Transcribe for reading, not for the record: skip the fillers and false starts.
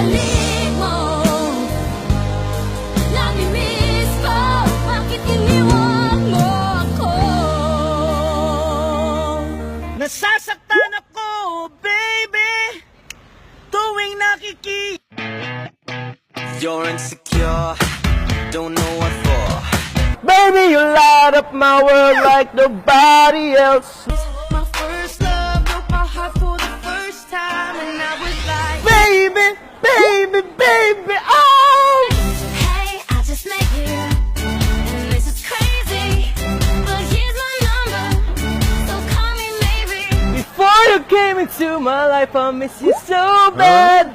pagbabalik mo. Namimiss ko, bakit iniwan mo ako? Nasasaktan ako, baby, tuwing You're insecure, don't know what for. Baby, you light up my world like nobody else. My first love broke my heart for the first time, and I was like, Baby, baby, baby, oh! hey, I just met you, and this is crazy, but here's my number, so call me maybe. Before you came into my life, I miss you so bad.